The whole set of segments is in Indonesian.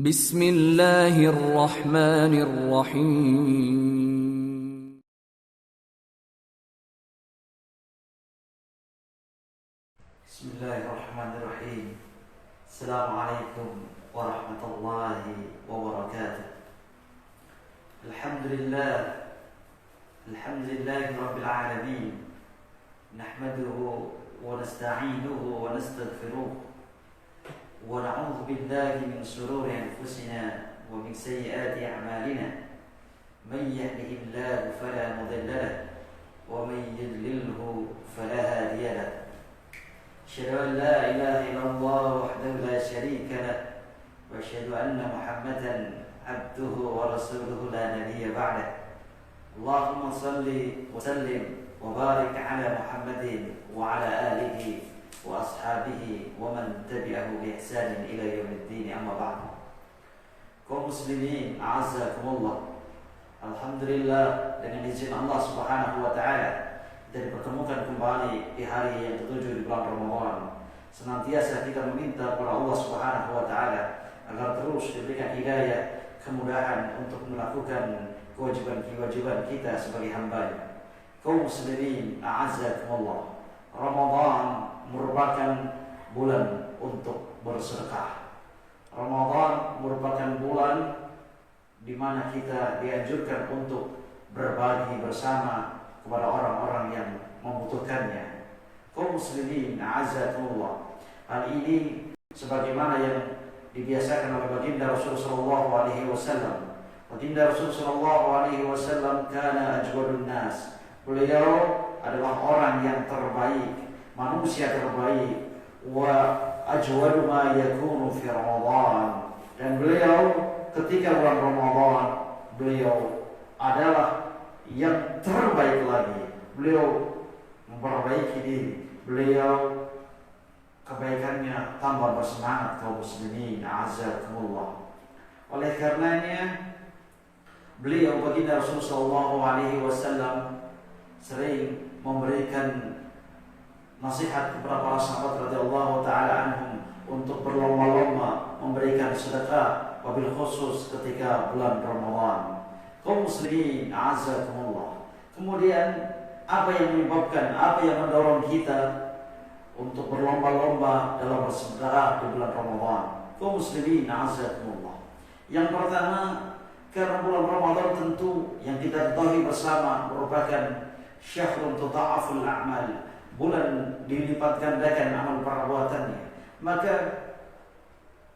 Bismillahirrahmanirrahim. Bismillahirrahmanirrahim. Assalamualaikum warahmatullahi wabarakatuh. Alhamdulillahi rabbil alamin. Nahmaduhu wa nasta'inuhu wa nastaghfiruh. Wa na'udzu billahi min shururi anfusina wa min sayyiati a'malina. Man yahdihillahu fala mudilla lahu wa man yudlilhu fala hadiya lahu. أشهد أن لا إله إلا الله وحده لا شريك له وأشهد أن محمدا عبده ورسوله لا نبي بعده. اللهم صل وسلم وبارك على محمد وعلى آله وأصحابه ومن تبعه بإحسان إلى يوم الدين. أما بعد. Kaum muslimin a'azzakumullah. Alhamdulillah, dengan izin Allah Subhanahu wa taala dan dipertemukan kembali di hari yang ketujuh di bulan Ramadan. Senantiasa kita meminta kepada Allah Subhanahu wa taala agar terus diberikan hidayah, kemudahan untuk melakukan kewajiban-kewajiban kita sebagai hamba-Nya. Kaum muslimin a'azzakumullah. Ramadan merupakan bulan untuk bersedekah. Ramadan merupakan bulan di mana kita dianjurkan untuk berbagi bersama kepada orang-orang yang membutuhkannya. Kaum muslimin a'azzakumullah. Hal ini sebagaimana yang dibiasakan oleh baginda Rasulullah sallallahu alaihi wasallam. Baginda Rasulullah sallallahu alaihi wasallam kana ajwadun nas. Beliau adalah orang yang terbaik, manusia terbaik. Wa ajwadu ma yakunu fi Ramadan. Dan beliau ketika bulan Ramadan, beliau adalah yang terbaik lagi. Beliau memperbaiki diri, beliau kebaikannya tambah bersemangat. Kaum muslimin a'azzakumullah. Oleh karenanya beliau baginda Rasulullah sallallahu alaihi wasallam sering memberikan nasihat kepada para sahabat radhiyallahu taala anhum untuk berlomba-lomba memberikan sedekah, wabil khusus ketika bulan Ramadan. Kaum muslimin a'azzakumullah. Kemudian apa yang menyebabkan, apa yang mendorong kita untuk berlomba-lomba dalam bersedekah di bulan Ramadan? Kaum muslimin a'azzakumullah. Yang pertama, karena bulan Ramadan tentu yang kita ketahui bersama merupakan syahrun tudha'aful a'mal, bulan dilipat gandakan amal perbuatannya. Maka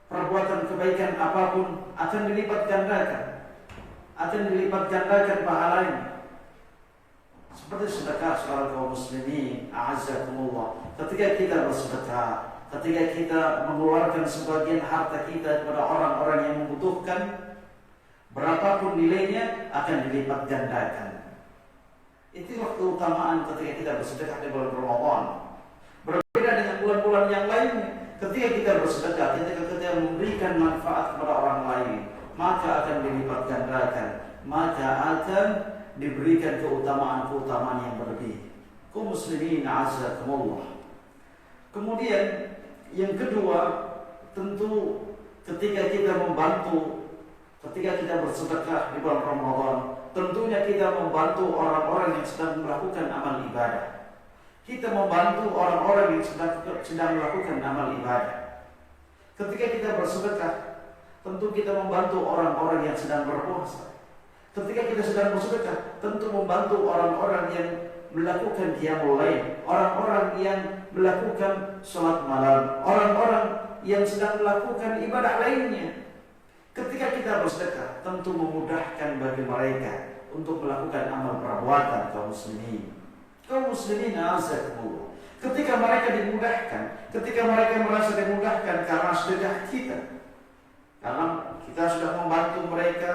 perbuatan kebaikan apapun akan dilipat gandakan pahalanya. Seperti sedekah saudara kaum muslimin a'azzakumullah. Ketika kita bersedekah, ketika kita mengeluarkan sebagian harta kita kepada orang-orang yang membutuhkan, berapapun nilainya akan dilipat gandakan. Itulah keutamaan ketika kita bersedekah di bulan Ramadan. Berbeda dengan bulan-bulan yang lainnya. Ketika kita bersedekah, ketika kita memberikan manfaat kepada orang lain, maka akan dilipat gandakan, maka akan diberikan keutamaan-keutamaan yang berlebih. Kaum muslimin a'azzakumullah. Kemudian yang kedua, tentu ketika kita membantu, ketika kita bersedekah di bulan Ramadan, tentunya kita membantu orang-orang yang sedang melakukan amal ibadah. Kita membantu orang-orang yang sedang melakukan amal ibadah. Ketika kita bersedekah, tentu kita membantu orang-orang yang sedang berpuasa. Ketika kita sedang bersedekah, tentu membantu orang-orang yang melakukan qiyamul lail, orang-orang yang melakukan salat malam, orang-orang yang sedang melakukan ibadah lainnya. Ketika kita bersedekah, tentu memudahkan bagi mereka untuk melakukan amal perbuatan. Kaum muslimin a'azzakumullah. Ketika mereka dimudahkan, ketika mereka merasa dimudahkan karena sedekah kita, karena kita sudah membantu mereka,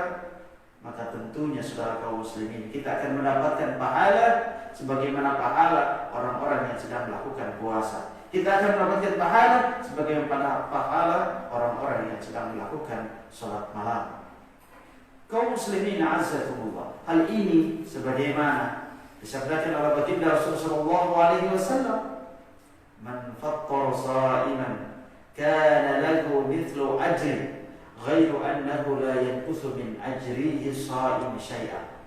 maka tentunya saudara kaum muslimin, kita akan mendapatkan pahala sebagaimana pahala orang-orang yang sedang melakukan puasa. Kita akan mendapatkan pahala sebagaimana pahala orang-orang yang sedang melakukan salat malam. Kaum muslimin a'azzakumullah. Hal ini sebagaimana disabdakan oleh baginda Rasulullah sallallahu alaihi wasallam, "Man fattara sha'iman kana lahu mithlu ajri ghairu annahu la yanqusu min ajrihi shaim syai'a.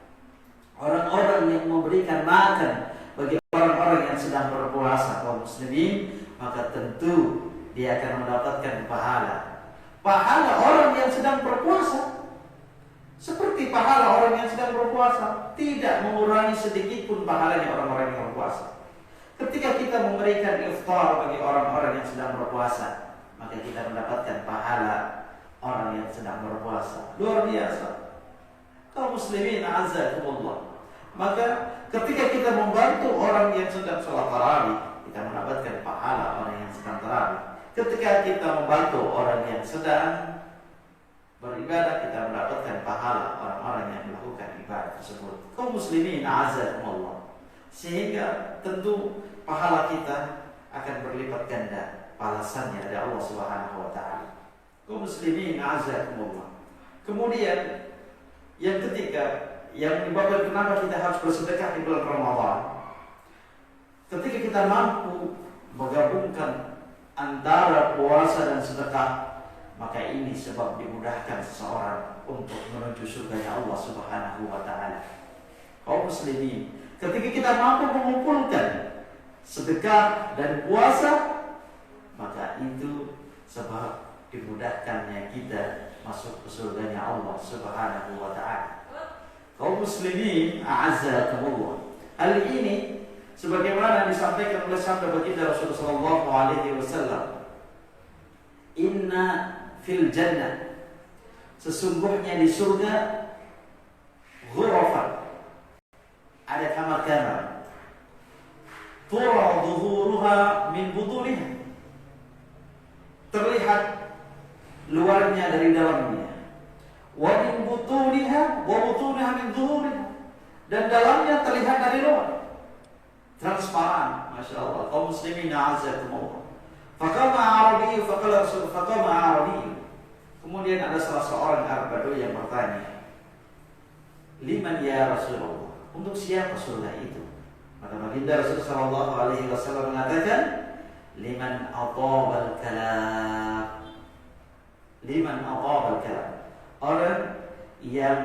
Orang-orang yang memberikan makan bagi orang-orang yang sedang berpuasa kaum muslimin, maka tentu dia akan mendapatkan pahala orang yang sedang berpuasa, seperti pahala orang yang sedang berpuasa, tidak mengurangi sedikit pun pahalanya orang-orang yang berpuasa. Ketika kita memberikan iftar bagi orang-orang yang sedang berpuasa, maka kita mendapatkan pahala orang yang sedang berpuasa. Luar biasa. Kaum muslimin a'azzakumullah. Maka ketika kita membantu orang yang sedang sholat tarawih, kita mendapatkan pahala orang yang sedang tarawih. Ketika kita membantu orang yang sedang beribadah, kita mendapatkan pahala orang-orang yang melakukan ibadah tersebut. Kaum muslimin a'azzakumullah. Sehingga tentu pahala kita akan berlipat ganda balasannya dari Allah Subhanahu wa taala. Kaum muslimin a'azzakumullah. Kemudian yang ketiga, yang menyebabkan kenapa kita harus bersedekah di bulan Ramadan, ketika kita mampu menggabungkan antara puasa dan sedekah, maka ini sebab dimudahkan seseorang untuk menuju surganya Allah Subhanahu wa taala. Kaum muslimin, ketika kita mampu mengumpulkan sedekah dan puasa, maka itu sebab dimudahkannya kita masuk ke surganya Allah Subhanahu wa taala. Kaum muslimin a'azzakumullah. Hal ini sebagaimana disampaikan oleh sabda baginda Rasulullah sallallahu alaihi wasallam, inna fil jannah, sesungguhnya di surga, ghurafan, ada kamar-kamar, tura dhuhuruha min butuniha, terlihat luarnya dari dalamnya, wa min butuniha wa butuniha min dhuhuriha, dan dalamnya terlihat dari luar, transparan. Masya Allah. Kaum muslimin a'azzakumullah. Faqama Arabi, faqala Rasul, faqama Arabi. Kemudian ada salah seorang Arab Badui yang bertanya, liman ya Rasulullah, untuk siapa surga itu? Maka baginda Rasul sallallahu alaihi wasallam mengatakan, liman atabal kalam, liman atabal kalam, orang yang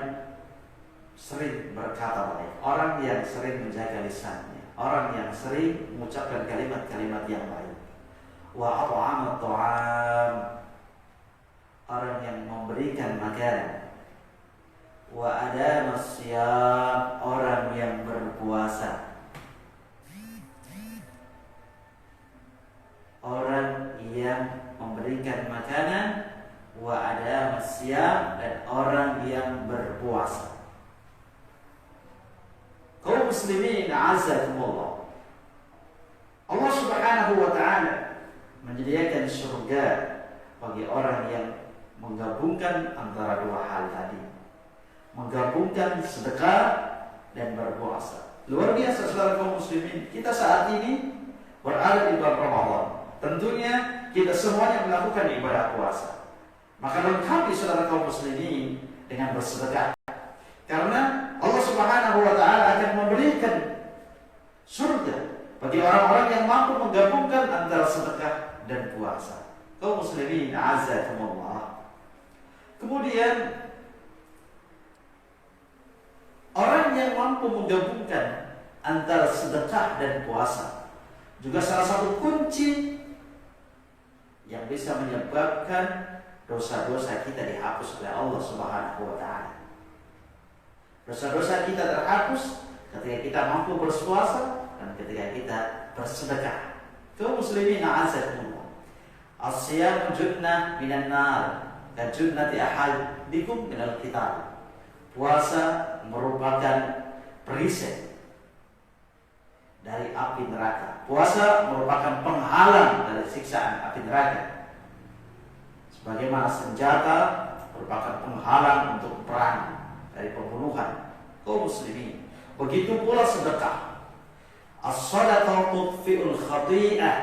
sering berkata baik, orang yang sering menjaga lisannya, orang yang sering mengucapkan kalimat-kalimat yang baik. Wa at'amat ta'am, orang yang memberikan makanan. Wa adamas siyam, orang yang berpuasa. Orang yang memberikan makanan, wa adamas siyam, dan orang yang berpuasa. Kaum muslimin a'azzakumullah. Allah Subhanahu wa taala menyediakan surga bagi orang yang menggabungkan antara dua hal tadi, menggabungkan sedekah dan berpuasa. Luar biasa saudara kaum muslimin. Kita saat ini berada di bulan Ramadan. Tentunya kita semuanya melakukan ibadah puasa. Maka lengkapi saudara kaum muslimin dengan bersedekah. Karena Allah Subhanahu wa taala akan memberikan surga bagi orang-orang yang mampu menggabungkan antara sedekah dan puasa. Kaum muslimin a'azzakumullah. Kemudian orang yang mampu menggabungkan antara sedekah dan puasa juga salah satu kunci yang bisa menyebabkan dosa-dosa kita dihapus oleh Allah Subhanahu wa taala. Dosa-dosa kita terhapus ketika kita mampu berpuasa dan ketika kita bersedekah. Kaum muslimin a'azzakumullah. As-siyam junnah minan nar, ka junnati ahadikum minal qital. Puasa merupakan perisai dari api neraka. Puasa merupakan penghalang dari siksaan api neraka. Sebagaimana senjata merupakan penghalang untuk perang dari pembunuhan. Kaum muslimin, begitu pula sedekah. As-sadaqah tudfi'ul khati'ah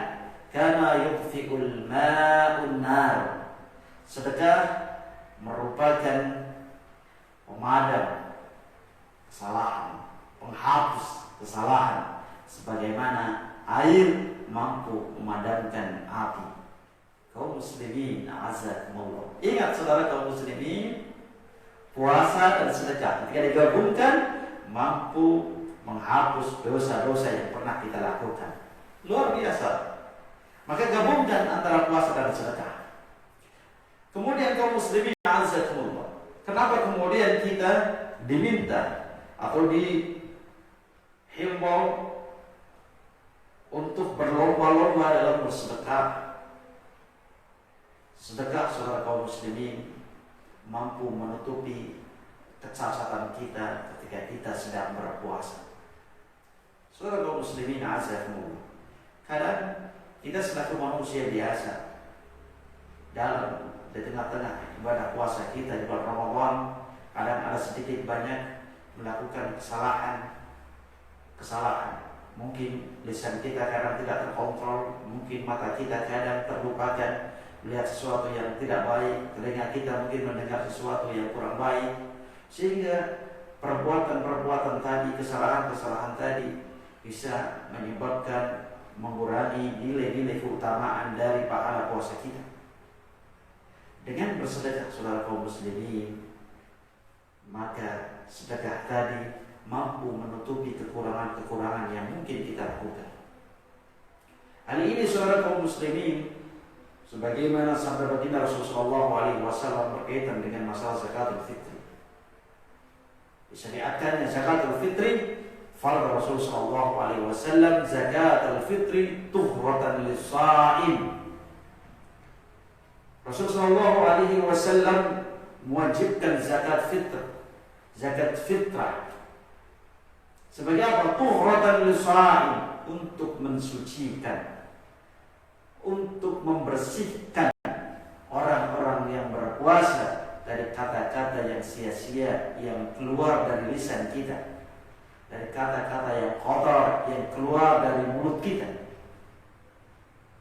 kama yudfi'ul ma'un nar. Sedekah merupakan pemadam kesalahan, penghapus kesalahan, sebagaimana air mampu memadamkan api. Kaum muslimin a'azzakumullah. Ingat saudara kaum muslimin puasa dan sedekah ketika digabungkan mampu menghapus dosa-dosa yang pernah kita lakukan. Luar biasa. Maka gabungkan antara puasa dan sedekah. Kemudian kaum muslimin azakumullah, kenapa kemudian kita diminta atau dihimbau untuk berlomba-lomba dalam bersedekah? Sedekah, saudara kaum muslimin, mampu menutupi kecacatan kita ketika kita sedang berpuasa. Saudara kaum muslimin azakumullah, kadang kita selaku manusia biasa di tengah-tengah ibadah puasa kita di bulan Ramadan, kadang ada sedikit banyak melakukan kesalahan. Mungkin lisan kita kadang tidak terkontrol, mungkin mata kita kadang terlupakan melihat sesuatu yang tidak baik, telinga kita mungkin mendengar sesuatu yang kurang baik, sehingga perbuatan-perbuatan tadi, kesalahan-kesalahan tadi bisa menyebabkan mengurangi nilai-nilai keutamaan dari pahala puasa kita. Dengan bersedekah, saudara kaum muslimin, maka sedekah tadi mampu menutupi kekurangan-kekurangan yang mungkin kita lakukan. Hal ini, saudara kaum muslimin, sebagaimana sabda baginda Rasulullah SAW berkaitan dengan masalah zakatul fitri. Disyariatkannya zakatul fitri, fardu Rasulullah SAW, zakatul fitri tuhratan lis-shaim. Rasulullah SAW mewajibkan zakat fitrah sebagai apa? Tuhratan lis-shaim, untuk mensucikan, untuk membersihkan orang-orang yang berpuasa dari kata-kata yang sia-sia yang keluar dari lisan kita, dari kata-kata yang kotor yang keluar dari mulut kita.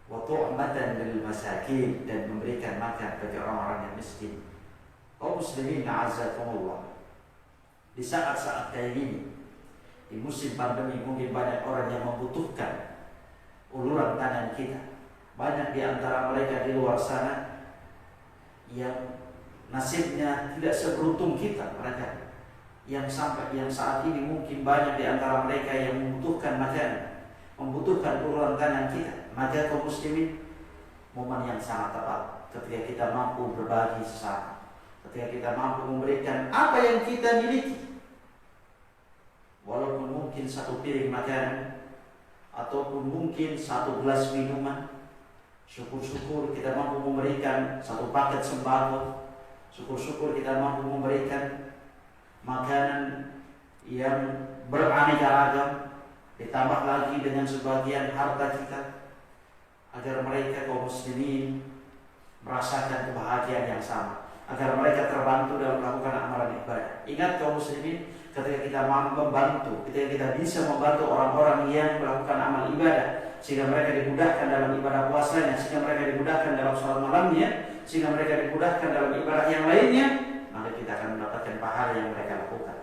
Wa tu'matan lil masakin, dan memberikan makan bagi orang-orang yang miskin. Kaum muslimin a'azzakumullah, di saat-saat kayak gini, di musim pandemi, mungkin banyak orang yang membutuhkan uluran tangan kita. Banyak di antara mereka di luar sana yang nasibnya tidak seberuntung kita, mereka yang saat ini mungkin banyak di antara mereka yang membutuhkan makanan, membutuhkan uluran tangan kita. Maka kaum muslimin, momen yang sangat tepat ketika kita mampu berbagi sesama, ketika kita mampu memberikan apa yang kita miliki, walaupun mungkin satu piring makanan ataupun mungkin satu gelas minuman. Syukur-syukur kita mampu memberikan satu paket sembako, syukur-syukur kita mampu memberikan makanan yang beraneka ragam, ditambah lagi dengan sebagian harta kita, agar mereka kaum muslimin merasakan kebahagiaan yang sama, agar mereka terbantu dalam melakukan amalan ibadah. Ingat kaum muslimin, ketika kita membantu, ketika kita bisa membantu orang-orang yang melakukan amal ibadah, sehingga mereka dimudahkan dalam ibadah puasanya, sehingga mereka dimudahkan dalam sholat malamnya, sehingga mereka dimudahkan dalam ibadah yang lainnya, maka kita akan mendapatkan pahala yang mereka lakukan.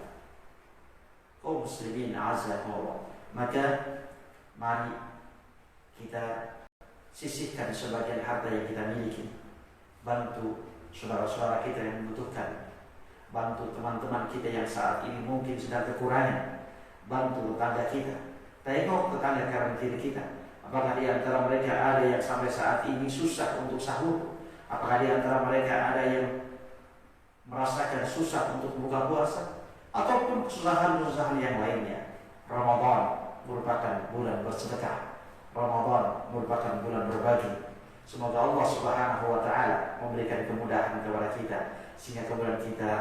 Kaum muslimin a'azzakumullah, maka mari kita sisihkan sebagian harta yang kita miliki, bantu saudara-saudara kita yang membutuhkan, bantu teman-teman kita yang saat ini mungkin sedang kekurangan, bantu tetangga kita, tengok tetangga kanan kiri kita. Apakah di antara mereka ada yang sampai saat ini susah untuk sahur? Apakah di antara mereka ada yang merasakan susah untuk buka puasa? Ataupun kesusahan-kesusahan yang lainnya? Ramadan merupakan bulan bersedekah, Ramadan merupakan bulan berbagi. Semoga Allah Subhanahu wa Ta'ala memberikan kemudahan kepada kita, sehingga kemudian kita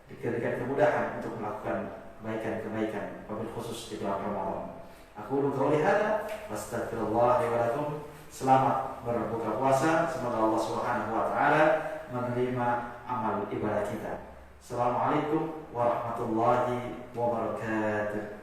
diberikan kemudahan untuk melakukan kebaikan-kebaikan, wabil khusus di bulan Ramadan. Aku qauli hada, astagfirullah wa lakum. Selamat berbuka puasa. Semoga Allah Subhanahu wa Ta'ala menerima amal ibadah kita. Assalamualaikum warahmatullahi wabarakatuh.